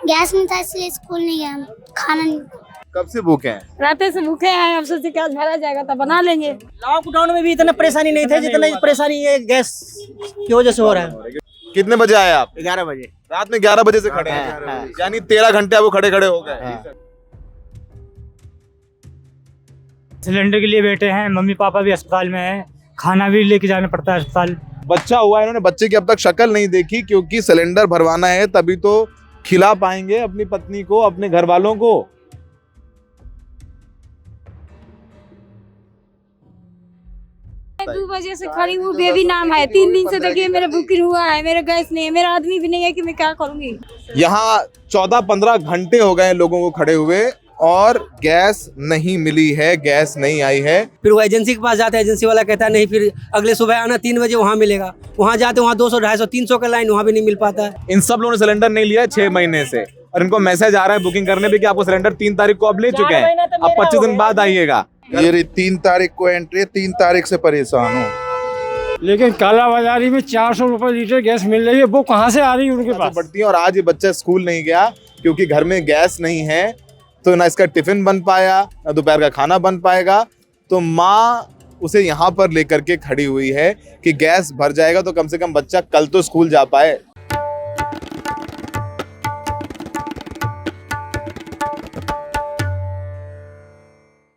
Gas नहीं था इसलिए स्कूल नहीं गया, खाना नहीं। कब से भूखे हैं? रात से भूखे हैं, अब सोचे कि आज भरा जाएगा तो बना लेंगे। लॉकडाउन में भी इतना परेशानी नहीं थे जितना परेशानी ये गैस की वजह से हो रहा है। कितने बजे आए आप? 11 बजे। रात में 11 बजे से खड़े हैं, यानी 13 घंटे वो खड़े खड़े हो गए। सिलेंडर के लिए बैठे हैं, मम्मी पापा भी अस्पताल में हैं, खाना भी लेके जाना पड़ता है अस्पताल। बच्चा हुआ है, इन्होंने बच्चे की अब तक शक्ल नहीं देखी, क्योंकि सिलेंडर भरवाना है तभी तो खिला पाएंगे अपनी पत्नी को, अपने घर वालों को। मैं 2 बजे से खड़ी हूँ, बेबी नाम है। 3 दिन से देखिए मेरा बुकिंग हुआ है, मेरा गैस नहीं है, मेरा आदमी भी नहीं है कि मैं क्या करूँगी। यहाँ 14-15 घंटे हो गए लोगों को खड़े हुए और गैस नहीं मिली है, गैस नहीं आई है। फिर वो एजेंसी के पास जाते हैं, एजेंसी वाला कहता है नहीं, फिर अगले सुबह आना 3 बजे वहाँ मिलेगा। वहाँ जाते वहाँ 200, 250, 300 का लाइन, वहाँ भी नहीं मिल पाता है। इन सब लोगों ने सिलेंडर नहीं लिया है 6 महीने से, और इनको मैसेज आ रहा है बुकिंग करने पे कि आपको सिलेंडर 3 तारीख को अब ले चुके हैं, अब 25 दिन बाद आइएगा। ये 3 तारीख को एंट्री, 3 तारीख से परेशान हूँ। लेकिन काला बाजारी में 400 रुपए लीटर गैस मिल रही है, वो कहाँ से आ रही है उनके पास? बढ़ती है। और आज ये बच्चा स्कूल नहीं गया क्योंकि घर में गैस नहीं है, तो ना इसका टिफिन बन पाया, ना दोपहर का खाना बन पाएगा। तो माँ उसे यहाँ पर लेकर के खड़ी हुई है कि गैस भर जाएगा तो कम से कम बच्चा कल तो स्कूल जा पाए।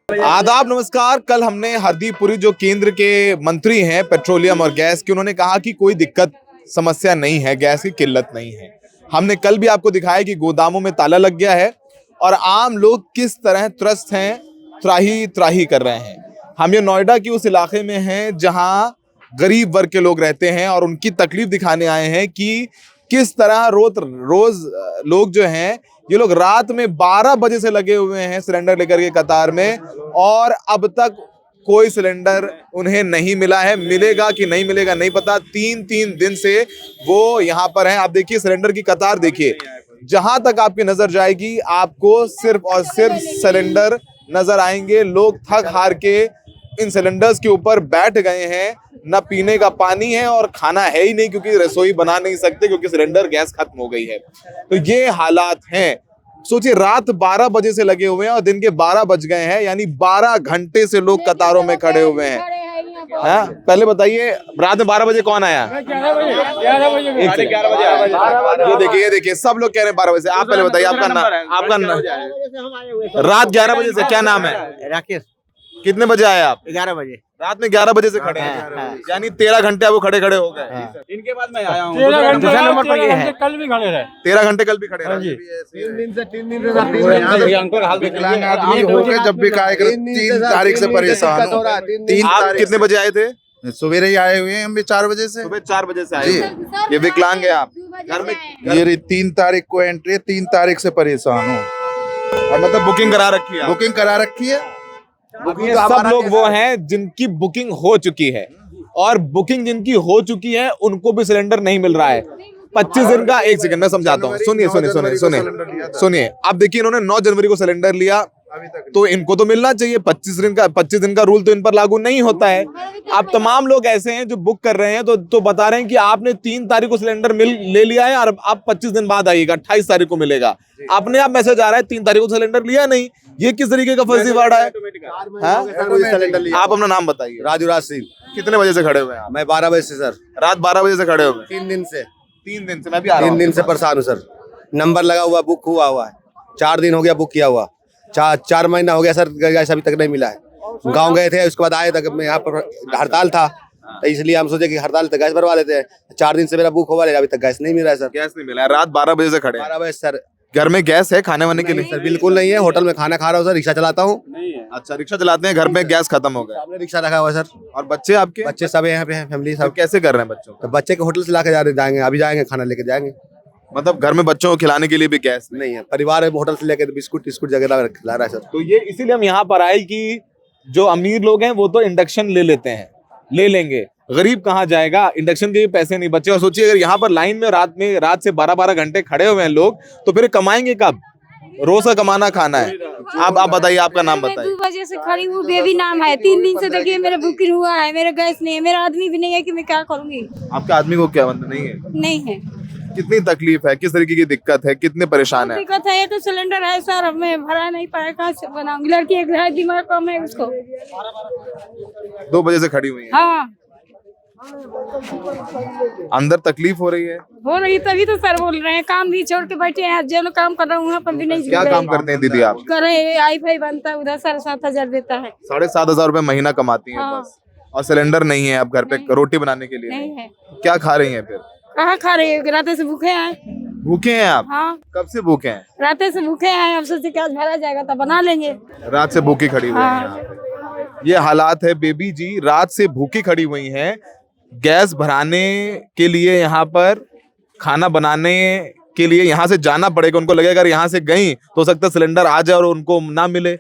आदाब, नमस्कार। कल हमने हरदीप पुरी जो केंद्र के मंत्री हैं पेट्रोलियम और गैस की, उन्होंने कहा कि कोई दिक्कत समस्या नहीं है, गैस की किल्लत नहीं है। हमने कल भी आपको दिखाया कि गोदामों में ताला लग गया है और आम लोग किस तरह त्रस्त हैं, त्राही त्राही कर रहे हैं। हम ये नोएडा की उस इलाके में हैं जहां गरीब वर्ग के लोग रहते हैं और उनकी तकलीफ दिखाने आए हैं कि किस तरह रोज लोग जो हैं, ये लोग रात में 12 बजे से लगे हुए हैं सिलेंडर लेकर के कतार में, और अब तक कोई सिलेंडर उन्हें नहीं मिला है। मिलेगा कि नहीं मिलेगा नहीं पता। 3 दिन से वो यहाँ पर हैं। आप देखिए सिलेंडर की कतार देखिए, जहां तक आपकी नजर जाएगी आपको सिर्फ और सिर्फ सिलेंडर नजर आएंगे। लोग थक हार के इन सिलेंडर्स के ऊपर बैठ गए हैं। न पीने का पानी है और खाना है ही नहीं, क्योंकि रसोई बना नहीं सकते क्योंकि सिलेंडर गैस खत्म हो गई है। तो ये हालात हैं। सोचिए, रात 12 बजे से लगे हुए हैं और दिन के 12 बज गए हैं, यानी 12 घंटे से लोग कतारों में खड़े हुए हैं। हाँ, पहले बताइए, रात में 12 बजे कौन आया? 11 बजे। ये देखिए सब लोग कह रहे हैं 12 बजे से। आप पहले बताइए आपका नाम। रात 11 बजे से, क्या नाम है? राकेश। कितने बजे आए आप? 11 बजे। रात में 11 बजे से खड़े हैं, यानी 13 घंटे वो खड़े खड़े हो गए। इनके बाद मैं आया हूँ। 13 घंटे कल भी खड़े रहे। 13 घंटे कल भी खड़े रहे। 3 दिन से विकलांग आदमी हो गए, जब भी खाए 3 तारीख से परेशान हूँ। 3 आप तारीख कितने बजे आए थे? सवेरे ही आए हुए हैं हम भी 4 बजे से। सुबह 4 बजे से आए थे। ये विकलांग है आप? घर में ये 3 तारीख को एंट्री, 3 तारीख से परेशान हूँ। और मतलब बुकिंग करा रखी है? बुकिंग करा रखी है। ये सब लोग वो हैं जिनकी बुकिंग हो चुकी है, और बुकिंग जिनकी हो चुकी है उनको भी सिलेंडर नहीं मिल रहा है। 25 दिन का, एक सेकंड मैं समझाता हूँ, सुनिए। अब देखिए, इन्होंने 9 जनवरी को सिलेंडर लिया, तो इनको तो मिलना चाहिए। 25 दिन का रूल तो इन पर लागू नहीं होता है। अब तमाम लोग ऐसे हैं जो बुक कर रहे हैं तो बता रहे हैं कि आपने 3 तारीख को सिलेंडर ले लिया है और आप 25 दिन बाद आइएगा, 28 तारीख को मिलेगा। अपने आप मैसेज आ रहा है 3 तारीख को सिलेंडर लिया नहीं। ये किस तरीके का फर्जीवाड़ा है? आप अपना नाम बताइए। राजू राज सिंह। कितने बजे से खड़े हुए हैं आप? मैं 12 बजे से सर। रात 12 बजे से खड़े हुए? 3 दिन से। 3 दिन से मैं भी आ रहा हूं। 3 दिन से परेशान हूँ सर। नंबर लगा हुआ, बुक हुआ है। 4 दिन हो गया बुक किया हुआ। 4 महीना हो गया सर, गैस अभी तक नहीं मिला है। गांव गए थे, उसके बाद आए तक यहाँ पर हड़ताल था, तो इसलिए हम सोचे कि हड़ताल तक गैस भरवा लेते हैं। 4 दिन से मेरा बुक हुआ, अभी तक गैस नहीं मिल रहा है सर। गैस नहीं मिला है। रात 12 बजे से खड़े? 12 बजे सर। घर में गैस है खाने वाने के लिए? सर बिल्कुल नहीं है, होटल में खाना खा रहा हूँ सर, रिक्शा चलाता हूँ। अच्छा, रिक्शा चलाते हैं, घर में गैस खत्म हो गया। हमने रिक्शा रखा हुआ है सर। और बच्चे आपके? बच्चे सब यहाँ पे हैं, फैमिली सब सब। कैसे कर रहे हैं बच्चों? तो बच्चे के होटल से ला के जाएंगे, अभी जाएंगे, खाना लेके जाएंगे। मतलब घर में बच्चों को खिलाने के लिए भी गैस नहीं है, परिवार होटल से लेके बिस्कुट वगैरह खिला रहा है सर। तो ये इसीलिए हम यहाँ पर आए कि जो अमीर लोग हैं वो तो इंडक्शन ले लेते हैं, ले लेंगे। गरीब कहाँ जाएगा? इंडक्शन के भी पैसे नहीं बचे। और सोचिए, अगर यहाँ पर लाइन में रात से 12-12 घंटे खड़े हुए हैं लोग, तो फिर कमाएंगे कब? रोज का कमाना खाना है। आप बताइए, आपका नाम बताइए। मैं 2 बजे से खड़ी हूँ, बेबी नाम है। 3 दिन से देखिए मेरा बुकिंग हुआ है, मेरा गैस नहीं है, मेरा आदमी भी नहीं है कि मैं क्या करूँगी। आपके आदमी को क्या मतलब नहीं है? नहीं है। कितनी तकलीफ है, किस तरीके की दिक्कत है, कितने परेशान है? दिक्कत है, ये तो सिलेंडर है सर, अब मैं भरा नहीं पाया, कहाँ से बनाऊंगी? लड़की एक है, दिमाग कम है उसको। 2 बजे से खड़ी हुई है। हाँ अंदर तकलीफ हो रही है? हो रही, तभी तो सर बोल रहे हैं, काम भी छोड़ के बैठे हैं, जो लोग काम कर रहे हैं वहाँ पर भी नहीं। क्या काम करते हैं दीदी आप? करे आई फाई बनता है, उधर 7,500 देता है। 7,500 रुपए महीना कमाती हैं हाँ। बस, और सिलेंडर नहीं है अब घर पे रोटी बनाने के लिए? नहीं है। क्या खा रही हैं फिर? कहाँ खा रहे हैं, रात से भूखे हैं। भूखे हैं आप? हाँ कब से भूखे हैं? रात से भूखे हैं, अब सोचे कि आज भरा जाएगा तो बना लेंगे। रात से भूखी खड़ी हुई हैं हाँ। यहाँ पे। ये हालात है बेबी जी, रात से भूखी खड़ी हुई हैं, गैस भराने के लिए, यहाँ पर खाना बनाने के लिए यहाँ से जाना पड़ेगा। उनको लगेगा अगर यहाँ से गई तो हो सकता है सिलेंडर आ जाए और उनको ना मिले,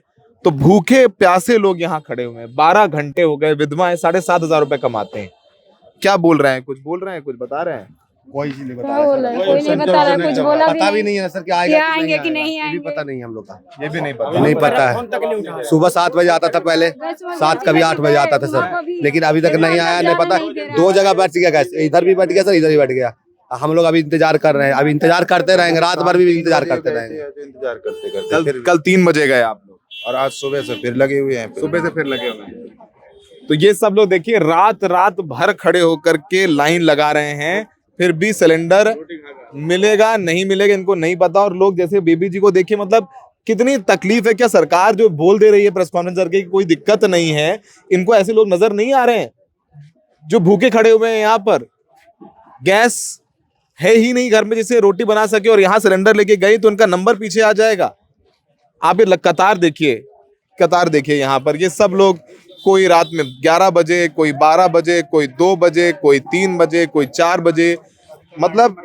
तो भूखे प्यासे लोग यहाँ खड़े हुए हैं। 12 घंटे हो गए, विधवा है, 7,500 रुपए कमाते हैं। क्या बोल रहे हैं? कुछ बोल रहे हैं, कुछ बता रहे हैं? कोई चीज नहीं बता क्या बोल रहे हैं? कोई नहीं बता रहा, कुछ बोला पता भी नहीं है सर, क्या क्या आएंगे कि नहीं ये भी आएंगे। पता नहीं है हम लोग का, ये भी नहीं पता। नहीं पता है। सुबह 7 बजे आता था पहले, 7 कभी 8 बजे आता था सर, लेकिन अभी तक नहीं आया, नहीं पता। 2 जगह बैठ गया गैस, इधर भी बैठ गया सर, इधर भी बैठ गया। हम लोग अभी इंतजार कर रहे हैं, अभी इंतजार करते रहेंगे, रात भर भी इंतजार करते रहेंगे। इंतजार करते करते कल 3 बजे गए आप लोग और आज सुबह से फिर लगे हुए हैं। सुबह से फिर लगे हुए हैं। तो ये सब लोग देखिए रात भर खड़े होकर के लाइन लगा रहे हैं, फिर भी सिलेंडर मिलेगा नहीं मिलेगा इनको नहीं पता। और लोग जैसे बेबी जी को देखिए, मतलब कितनी तकलीफ है। क्या सरकार जो बोल दे रही है प्रेस कॉन्फ्रेंस करके कोई दिक्कत नहीं है, इनको ऐसे लोग नजर नहीं आ रहे हैं जो भूखे खड़े हुए हैं? यहाँ पर गैस है ही नहीं घर में जिससे रोटी बना सके, और यहाँ सिलेंडर लेके गई तो उनका नंबर पीछे आ जाएगा। आप ये कतार देखिए यहाँ पर। ये सब लोग कोई रात में 11 बजे, कोई 12 बजे, कोई 2 बजे, कोई 3 बजे, कोई 4 बजे, मतलब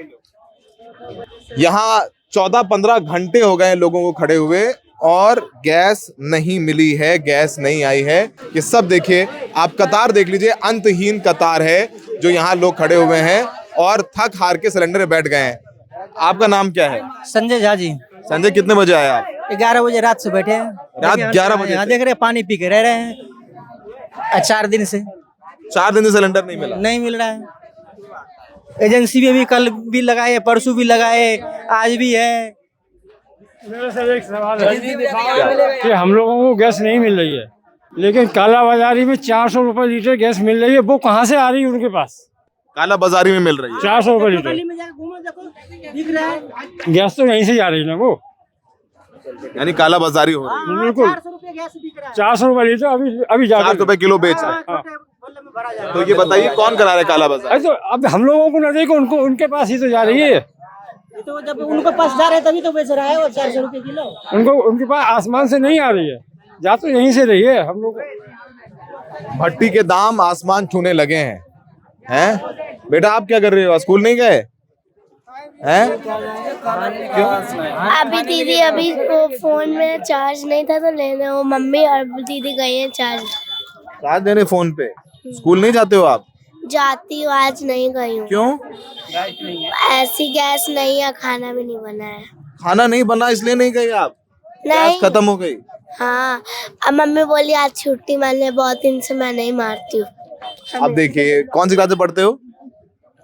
यहाँ 14-15 घंटे हो गए लोगों को खड़े हुए और गैस नहीं मिली है, गैस नहीं आई है। ये सब देखिए, आप कतार देख लीजिए, अंतहीन कतार है जो यहाँ लोग खड़े हुए हैं और थक हार के सिलेंडर में बैठ गए हैं। आपका नाम क्या है? संजय झा जी। संजय, कितने बजे आए आप? 11 बजे रात से बैठे हैं। रात 11 बजे यहाँ देख रहे हैं, पानी पी के रह रहे हैं 4 दिन से। 4 दिन से सिलेंडर नहीं मिला? नहीं मिल रहा है। एजेंसी में भी कल भी लगाए, परसों भी लगाए, आज भी है। मेरा सर एक सवाल है कि हम लोगों को गैस नहीं मिल रही है, लेकिन काला बाजारी में 400 रुपए लीटर गैस मिल रही है। वो कहाँ से आ रही है उनके पास? काला बाजारी में मिल रही है 400 रुपए लीटर गैस, तो यहीं से जा रही है ना वो, यानी काला बाजारी हो रही है। बिल्कुल 400 रुपए लीटर अभी 4 रुपए किलो बेच रहे हैं। तो ये बताइए कौन करा रहा है काला बाजार? तो अब हम लोगों को न देखो, उनको उनके पास ही तो जा रही है। तो जब उनके पास जा रहे हैं तभी तो बेच रहा है वो 400 रुपए किलो। उनके पास आसमान से नहीं आ रही है, जा तो यहीं से रही है। हम लोग भट्टी के दाम आसमान छूने लगे हैं। बेटा आप क्या कर रहे हो? स्कूल नहीं गए हैं? अभी दीदी अभी वो फोन में चार्ज नहीं था तो लेने वो मम्मी और दीदी गई हैं चार्ज देने फोन पे। स्कूल नहीं जाते हो आप? जाती हूँ, आज नहीं गई हूँ। क्यों? ऐसी गैस नहीं है, खाना भी नहीं बना है। खाना नहीं बना इसलिए नहीं गए आप? नहीं। गैस खत्म हो गई? हाँ, अब मम्मी बोली आज छुट्टी मान ले, बहुत दिन से मैं नहीं मारती हूँ। अब देखिए, कौन सी क्लास में पढ़ते हो?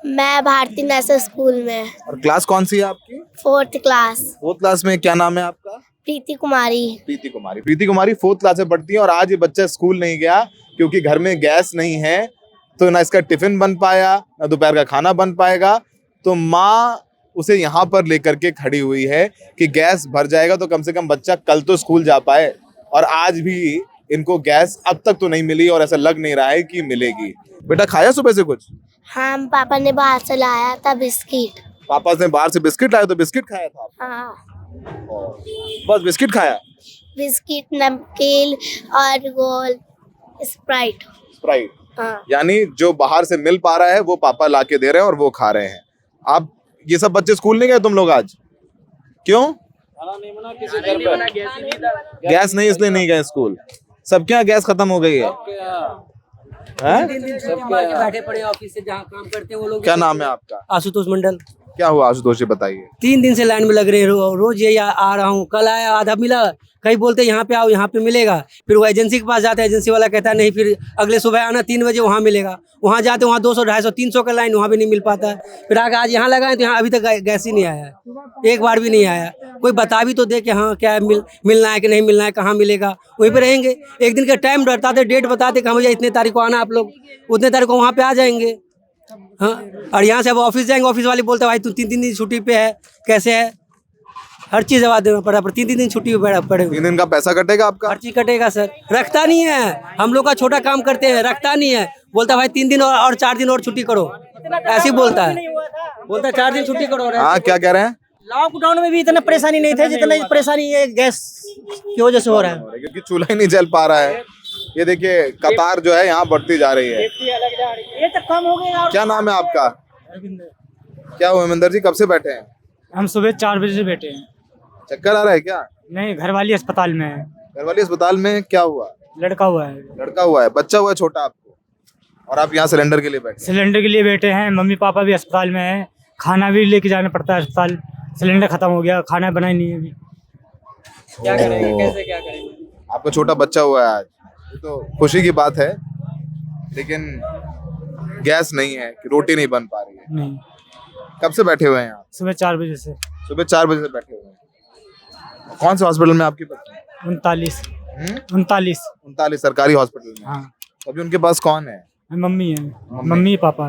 मैं भारती नेशनल स्कूल में। और क्लास कौन सी है आपकी? 4th class. 4th क्लास में क्या नाम है आपका? प्रीति कुमारी। प्रीति कुमारी। प्रीति कुमारी 4th क्लास में पढ़ती है और आज ये बच्चा स्कूल नहीं गया क्योंकि घर में गैस नहीं है, तो ना इसका टिफिन बन पाया, ना दोपहर का खाना बन पाएगा। तो माँ उसे यहाँ पर लेकर के खड़ी हुई है कि गैस भर जाएगा तो कम से कम बच्चा कल तो स्कूल जा पाए। और आज भी इनको गैस अब तक तो नहीं मिली और ऐसा लग नहीं रहा है कि मिलेगी। बेटा खाया सुबह से कुछ? हाँ, पापा ने बाहर से लाया था बिस्किट। पापा ने बाहर से बिस्किट लाया तो बिस्किट खाया था आप? हाँ, बस बिस्किट खाया? बिस्किट, नमकीन और गोल स्प्राइट। स्प्राइट। हाँ। यानी जो बाहर से मिल पा रहा है वो पापा ला के दे रहे हैं और वो खा रहे हैं। आप ये सब बच्चे स्कूल नहीं गए तुम लोग आज? क्यों? गैस नहीं इसलिए नहीं गए स्कूल। सबके यहाँ गैस खत्म हो गई है। बैठे पड़े ऑफिस से जहाँ काम करते हैं वो लोग। क्या नाम है आपका? आशुतोष मंडल। क्या हुआ आशुतोष जी, बताइए। 3 दिन से लाइन में लग रहे हैं, रोज ये आ रहा हूँ, कल आया आधा मिला, कहीं बोलते यहाँ पे आओ यहाँ पे मिलेगा, फिर वो एजेंसी के पास जाते हैं, एजेंसी वाला कहता है नहीं, फिर अगले सुबह आना 3 बजे वहाँ मिलेगा, वहाँ जाते वहाँ 200, 250, 300 का लाइन, वहाँ भी नहीं मिल पाता है। फिर आगे आज यहाँ लगाए तो यहाँ अभी तक गैस ही नहीं आया, एक बार भी नहीं आया। कोई बता भी तो दे कि हाँ क्या है, मिलना है कि नहीं मिलना है, कहाँ मिलेगा, वहीं पर रहेंगे। एक दिन का टाइम बताते, डेट बताते कि भैया इतने तारीख को आना, आप लोग उतने तारीख को वहाँ पे आ जाएंगे। हाँ, और यहाँ से अब ऑफिस जाएंगे, ऑफिस वाले बोलते हैं भाई तू 3 दिन छुट्टी पे है, कैसे है, हर चीज़ जवाब देना पड़ा, पर 3 दिन छुट्टी पे पड़े। 3 दिन का पैसा कटेगा आपका? हर चीज कटेगा सर, रखता नहीं है। हम लोग का छोटा काम करते हैं, रखता नहीं है, बोलता भाई 3 दिन और 4 दिन और छुट्टी करो, ऐसे ही बोलता है, बोलता 4 दिन छुट्टी करो। हाँ, क्या कह रहे हैं? लॉकडाउन में भी इतना परेशानी नहीं थे जितना परेशानी ये गैस की वजह से हो रहा है, क्योंकि चूल्हा ही नहीं जल पा रहा है। ये देखिए कतार जो है यहाँ बढ़ती जा रही है। ये तो कम हो गया। क्या नाम है आपका? क्या हुआ हेमेंद्र जी, कब से बैठे हैं? हम सुबह 4 बजे से बैठे हैं। चक्कर आ रहा है क्या? नहीं, घरवाली अस्पताल में है। घरवाली अस्पताल में? क्या हुआ? लड़का हुआ है। लड़का हुआ है, बच्चा हुआ है छोटा आपको, और आप यहाँ सिलेंडर के लिए बैठे? सिलेंडर के लिए बैठे हैं, मम्मी पापा भी अस्पताल में है, खाना भी लेके जाना पड़ता है अस्पताल, सिलेंडर खत्म हो गया, खाना बना ही नहीं है अभी। क्या करेंगे, कैसे क्या करेंगे? आपका छोटा बच्चा हुआ है आज, ये तो खुशी की बात है, लेकिन गैस नहीं है, कि रोटी नहीं बन पा रही है। नहीं, कब से बैठे हुए हैं आप? सुबह 4 बजे से। सुबह 4 बजे से बैठे हुए हैं। कौन से हॉस्पिटल में आपकी पत्नी? 39 सरकारी हॉस्पिटल में। हाँ, अभी उनके पास कौन है? मम्मी है, मम्मी पापा।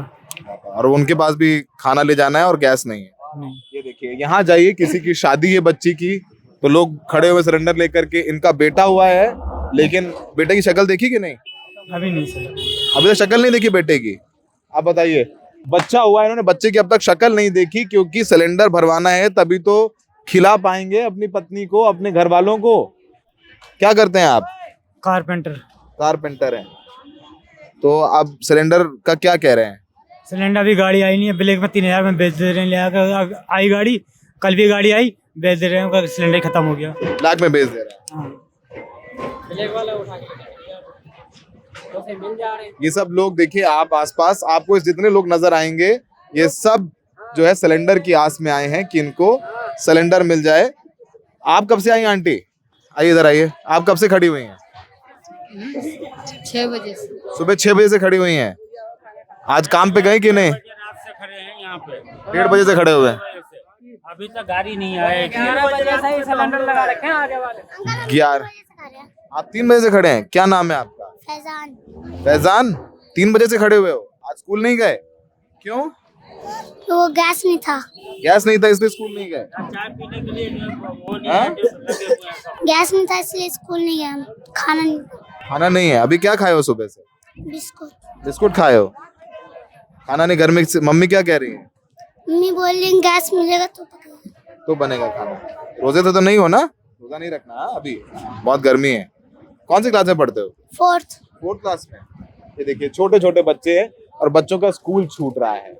और उनके पास भी खाना ले जाना है और गैस नहीं है। नहीं, ये देखिए, यहाँ जाइए, किसी की शादी है बच्ची की, तो लोग खड़े हुए सिलेंडर लेकर के, इनका बेटा हुआ है, लेकिन बेटे की शक्ल देखी कि नहीं? अभी नहीं सर। अभी तक शक्ल नहीं देखी बेटे की। आप बताइए, बच्चा हुआ है, इन्होंने बच्चे की अब तक शक्ल नहीं देखी, क्योंकि सिलेंडर भरवाना है, तभी तो खिला पाएंगे अपनी पत्नी को, अपने घर वालों को। क्या करते हैं आप? कारपेंटर हैं। तो अब सिलेंडर का क्या कह रहे हैं? सिलेंडर अभी गाड़ी आई नहीं है, ब्लैक में 3000 में बेच दे रहे हैं, ले आई गाड़ी, कल भी गाड़ी आई, बेच दे रहे हैं, सिलेंडर खत्म हो गया, ब्लैक में बेच दे रहे हैं। ये सब लोग देखिए, आप आसपास आपको जितने लोग नजर आएंगे, ये सब जो है सिलेंडर की आस में आए हैं कि इनको सिलेंडर मिल जाए। आप कब से आई आंटी? आइए इधर आइए। आप कब से खड़ी हुई हैं? 6 बजे से। सुबह 6 बजे से खड़ी हुई हैं। आज काम पे गए कि नहीं? रात से खड़े हैं यहाँ पे, 1:30 बजे से खड़े हुए हैं। अभी तक गाड़ी नहीं आई। 11 बजे से ही सिलेंडर लगा रखे हैं आगे वाले। 11। आप 3 बजे से खड़े हैं। क्या नाम है आपका? फैजान। फैजान, 3 बजे से खड़े हुए हो, आज स्कूल नहीं गए? क्यों? तो वो गैस नहीं था। गैस नहीं था इसलिए स्कूल नहीं गए? चाय पीने के लिए हाँ? गैस नहीं था इसलिए स्कूल नहीं गया। खाना नहीं, खाना नहीं है। अभी क्या खाए हो सुबह से? बिस्कुट। बिस्कुट खाए हो? खाना नहीं। घर में मम्मी क्या कह रही है? मम्मी बोल रही गैस मिलेगा तो बनेगा खाना। रोजे तो नहीं हो ना? रोजा नहीं रखना। हाँ? अभी बहुत गर्मी है। कौन सी क्लास में पढ़ते हो? 4th क्लास में। ये देखिए, छोटे छोटे बच्चे हैं और बच्चों का स्कूल छूट रहा है।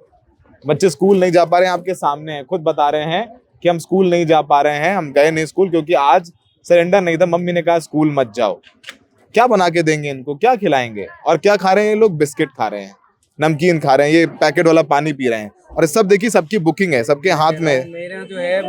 बच्चे स्कूल नहीं जा पा रहे हैं, आपके सामने है, खुद बता रहे हैं कि हम स्कूल नहीं जा पा रहे हैं, हम गए नहीं स्कूल क्योंकि आज सिलेंडर नहीं था, मम्मी ने कहा स्कूल मत जाओ। क्या बना के देंगे इनको, क्या खिलाएंगे? और क्या खा रहे हैं ये लोग? बिस्किट खा रहे हैं, नमकीन खा रहे हैं, ये पैकेट वाला पानी पी रहे हैं। और सब देखिए, सबकी बुकिंग है, सबके हाथ में। मेरा जो है,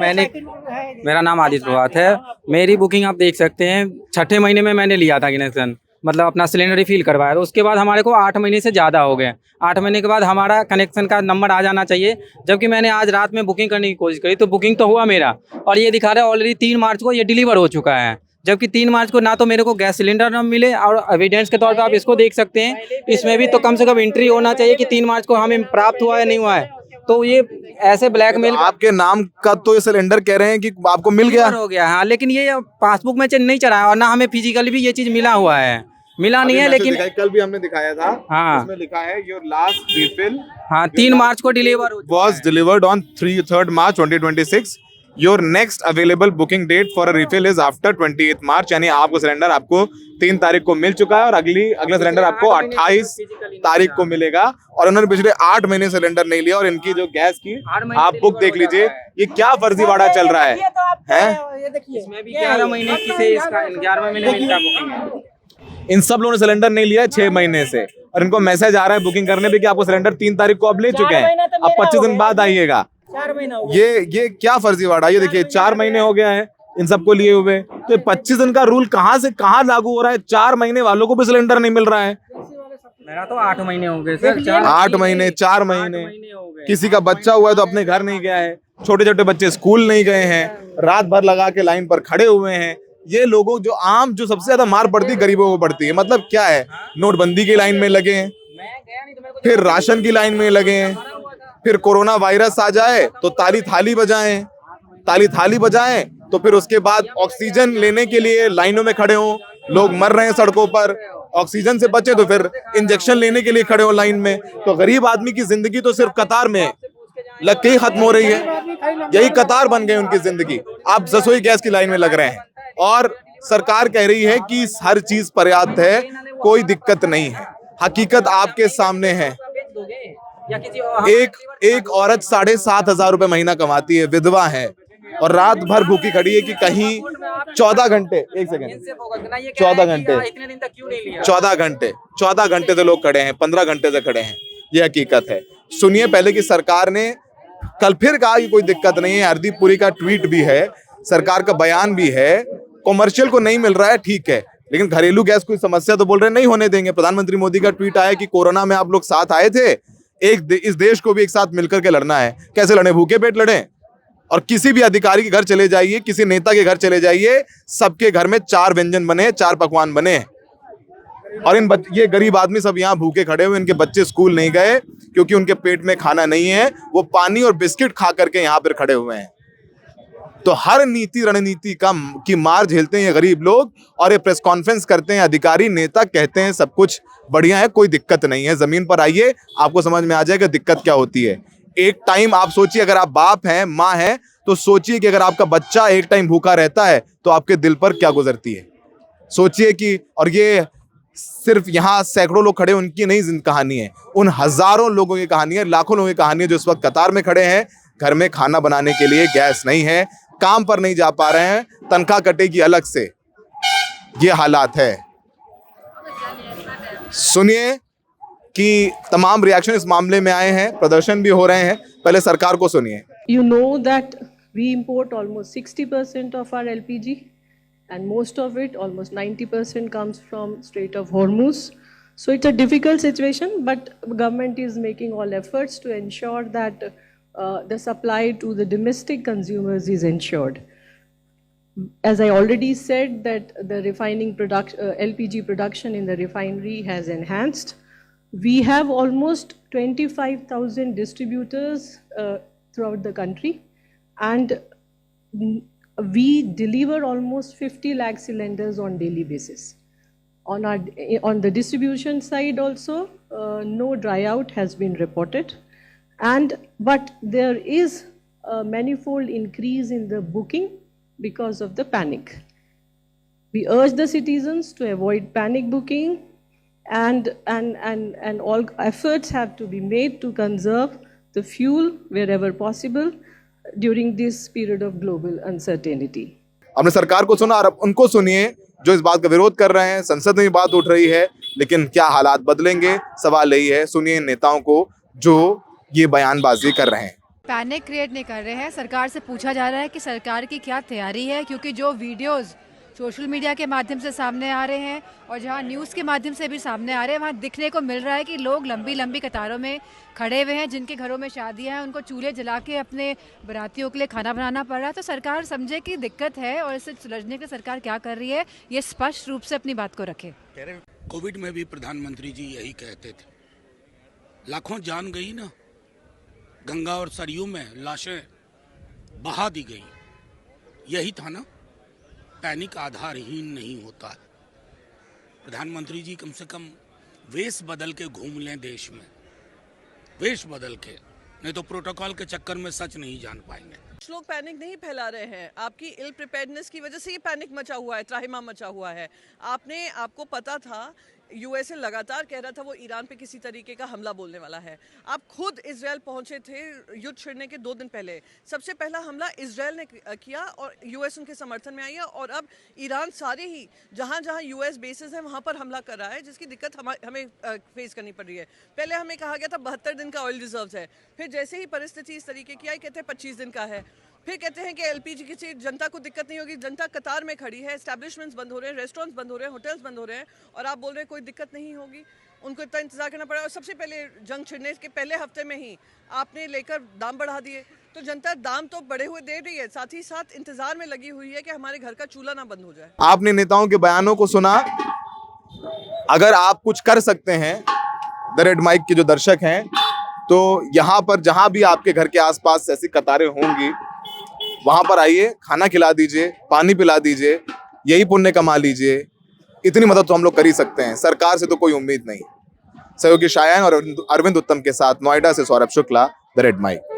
मेरा नाम आदित्य प्रभात है। मेरी बुकिंग आप देख सकते हैं, 6ठे महीने में मैंने लिया था कनेक्शन, मतलब अपना सिलेंडर रिफिल करवाया। तो उसके बाद हमारे को 8 महीने से ज़्यादा हो गए। 8 महीने के बाद हमारा कनेक्शन का नंबर आ जाना चाहिए। जबकि मैंने आज रात में बुकिंग करने की कोशिश करी तो बुकिंग तो हुआ मेरा, और ये दिखा रहा है ऑलरेडी 3 मार्च को ये डिलीवर हो चुका है। जबकि 3 मार्च को ना तो मेरे को गैस सिलेंडर न मिले, और एविडेंस के तौर पर आप इसको देख सकते हैं, इसमें भी तो कम से कम एंट्री होना चाहिए कि 3 मार्च को हमें प्राप्त हुआ या नहीं हुआ है। तो ये ऐसे ब्लैकमेल, आपके नाम का तो ये सिलेंडर कह रहे हैं कि आपको मिल गया हो गया। हाँ, लेकिन ये पासबुक में नहीं चढ़ा है और ना हमें फिजिकली भी ये चीज मिला हुआ है, मिला नहीं है। लेकिन कल भी हमने दिखाया था। हाँ, उसमें लिखा है योर लास्ट रिफिल, हाँ, 3 मार्च को deliver was delivered on 3rd March 2026. Your next available booking date for a refill is after 28th March. यानी आपको सिलेंडर आपको 3 तारीख को मिल चुका है और अगला सिलेंडर आपको 28 तारीख को मिलेगा। और उन्होंने पिछले 8 महीने सिलेंडर नहीं लिया। और इनकी जो गैस की आप बुक देख लीजिए, ये क्या फर्जीवाड़ा चल रहा है, इसमें भी 11 महीने की से इसका 11वें महीने में बुकिंग है। इन सब लोगों ने सिलेंडर नहीं लिया है 6 महीने से, और इनको मैसेज आ रहा है बुकिंग करने पे कि आपको सिलेंडर 3 तारीख को अब ले चुके हैं, अब 25 दिन बाद आइएगा। 4 महीना हो गया। ये क्या फर्जीवाड़ा, ये देखिए 4 महीने हो गया है इन सबको लिए हुए, तो 25 दिन का रूल कहाँ से कहाँ लागू हो रहा है? 4 महीने वालों को भी सिलेंडर नहीं मिल रहा है। मेरा तो 8 महीने हो गए सर। 8 महीने, 4 महीने, हो गए। किसी का बच्चा हुआ है तो अपने घर नहीं गया है, छोटे छोटे बच्चे स्कूल नहीं गए हैं, रात भर लगा के लाइन पर खड़े हुए हैं। ये लोगों जो सबसे ज्यादा मार पड़ती है गरीबों को पड़ती है। मतलब क्या है, नोटबंदी की लाइन में लगे हैं, फिर राशन की लाइन में लगे हैं, फिर कोरोना वायरस आ जाए तो ताली थाली बजाएं, तो फिर उसके बाद ऑक्सीजन लेने के लिए लाइनों में खड़े हों, लोग मर रहे हैं सड़कों पर, ऑक्सीजन से बचे तो फिर इंजेक्शन लेने के लिए खड़े हो लाइन में। तो गरीब आदमी की जिंदगी तो सिर्फ कतार में लग के ही खत्म हो रही है, यही कतार बन गई उनकी जिंदगी। आप रसोई गैस की लाइन में लग रहे हैं और सरकार कह रही है कि हर चीज पर्याप्त है, कोई दिक्कत नहीं है। हकीकत आपके सामने है। एक औरत 7,500 रुपए महीना कमाती है, विधवा है, और रात भर भूखी खड़ी है कि कहीं 14 घंटे 14 घंटे से लोग खड़े हैं, 15 घंटे से खड़े हैं। ये हकीकत है। सुनिए पहले कि सरकार ने कल फिर कहा कि कोई दिक्कत नहीं है। हरदीप पुरी का ट्वीट भी है, सरकार का बयान भी है। कॉमर्शियल को नहीं मिल रहा है, ठीक है, लेकिन घरेलू गैस कोई समस्या तो बोल रहे नहीं होने देंगे। प्रधानमंत्री मोदी का ट्वीट आया कि कोरोना में आप लोग साथ आए थे, इस देश को भी एक साथ मिलकर के लड़ना है। कैसे लड़े? भूखे पेट लड़े। और किसी भी अधिकारी के घर चले जाइए, किसी नेता के घर चले जाइए, सबके घर में 4 व्यंजन बने, 4 पकवान बने। और ये गरीब आदमी सब यहाँ भूखे खड़े हुए, इनके बच्चे स्कूल नहीं गए क्योंकि उनके पेट में खाना नहीं है, वो पानी और बिस्किट खा करके यहाँ पर खड़े हुए हैं। तो हर नीति रणनीति की मार झेलते हैं ये गरीब लोग, और ये प्रेस कॉन्फ्रेंस करते हैं अधिकारी नेता, कहते हैं सब कुछ बढ़िया है, कोई दिक्कत नहीं है। जमीन पर आइए, आपको समझ में आ जाएगा दिक्कत क्या होती है। एक टाइम आप सोचिए, अगर आप बाप हैं, माँ हैं, तो सोचिए कि अगर आपका बच्चा एक टाइम भूखा रहता है तो आपके दिल पर क्या गुजरती है। सोचिए कि, और ये सिर्फ यहाँ सैकड़ों लोग खड़े उनकी नहीं कहानी है, उन हजारों लोगों की कहानी है, लाखों लोगों की कहानी है जो इस वक्त कतार में खड़े हैं। घर में खाना बनाने के लिए गैस नहीं है, काम पर नहीं जा पा रहे हैं, तनख्वाह कटेगी अलग से। ये हालात है। सुनिए कि तमाम रिएक्शन इस मामले में आए हैं, प्रदर्शन भी हो रहे हैं। पहले सरकार को सुनिए। You know that we import almost 60% of our LPG, and most of it, almost 90%, comes from Strait of Hormuz. So it's a difficult situation, but government is making all efforts to ensure that the supply to the domestic consumers is ensured. As I already said, that the refining LPG production in the refinery has enhanced. We have almost 25,000 distributors throughout the country, and we deliver almost 50 lakh cylinders on daily basis. On the distribution side also, no dry out has been reported, but there is a manifold increase in the booking because of the panic. We urge the citizens to avoid panic booking, and all efforts have to be made to conserve the fuel wherever possible during this period of global uncertainty. हमने सरकार को सुना और अब उनको सुनिए जो इस बात का विरोध कर रहे हैं। संसद में बात उठ रही है, लेकिन क्या हालात बदलेंगे, सवाल यही है। सुनिए नेताओं को जो ये बयानबाजी कर रहे हैं। पैनिक क्रिएट नहीं कर रहे हैं। सरकार से पूछा जा रहा है कि सरकार की क्या तैयारी है, क्योंकि जो वीडियोस सोशल मीडिया के माध्यम से सामने आ रहे हैं और जहां न्यूज़ के माध्यम से भी सामने आ रहे हैं, वहां दिखने को मिल रहा है कि लोग लंबी लंबी कतारों में खड़े हुए हैं। जिनके घरों में शादियां हैं, उनको चूल्हे जला के अपने बारातियों के लिए खाना बनाना पड़ रहा है। तो सरकार समझे कि दिक्कत है और इसे सुलझने के लिए सरकार क्या कर रही है, ये स्पष्ट रूप से अपनी बात को रखे। कोविड में भी प्रधानमंत्री जी यही कहते थे, लाखों जान गई ना, गंगा और सरयू में लाशें बहा दी गई, यही था ना। पैनिक आधारहीन नहीं होता है। प्रधानमंत्री जी कम से कम वेश बदल के घूम लें देश में, वेश बदल के, नहीं तो प्रोटोकॉल के चक्कर में सच नहीं जान पाएंगे। लोग पैनिक नहीं फैला रहे हैं, आपकी इल प्रिपेयर्डनेस की वजह से ये पैनिक मचा हुआ है, त्राहिमाम मचा हुआ है। आपको पता था यूएसए लगातार कह रहा था वो ईरान पे किसी तरीके का हमला बोलने वाला है। आप खुद इजराइल पहुंचे थे युद्ध छिड़ने के 2 दिन पहले। सबसे पहला हमला इजराइल ने किया और यूएस उनके समर्थन में आई है, और अब ईरान सारे ही जहां जहां यूएस बेसेस हैं वहां पर हमला कर रहा है, जिसकी दिक्कत हमें फेस करनी पड़ रही है। पहले हमें कहा गया था 72 दिन का ऑयल रिजर्व्स है, फिर जैसे ही परिस्थिति इस तरीके की आई कहते हैं 25 दिन का है, फिर कहते हैं कि एलपीजी की जनता को दिक्कत नहीं होगी। जनता कतार में खड़ी है, एस्टैब्लिशमेंट्स बंद हो रहे हैं, रेस्टोरेंट्स बंद हो रहे हैं, होटल्स बंद हो रहे हैं, और आप बोल रहे हैं कोई दिक्कत नहीं होगी। उनको इतना इंतजार करना पड़ा, और सबसे पहले जंग छिड़ने के पहले हफ्ते में ही आपने लेकर दाम बढ़ा दिए, तो जनता दाम तो बढ़े हुए दे रही है, साथ ही साथ इंतजार में लगी हुई है कि हमारे घर का चूल्हा ना बंद हो जाए। आपने नेताओं के बयानों को सुना। अगर आप कुछ कर सकते हैं, द रेड माइक के जो दर्शक हैं, तो यहाँ पर जहां भी आपके घर के आसपास ऐसी कतारें होंगी, वहां पर आइए, खाना खिला दीजिए, पानी पिला दीजिए, यही पुण्य कमा लीजिए। इतनी मदद तो हम लोग कर ही सकते हैं, सरकार से तो कोई उम्मीद नहीं। सहयोगी शायान और अरविंद उत्तम के साथ नोएडा से Saurabh Shukla, the red mic.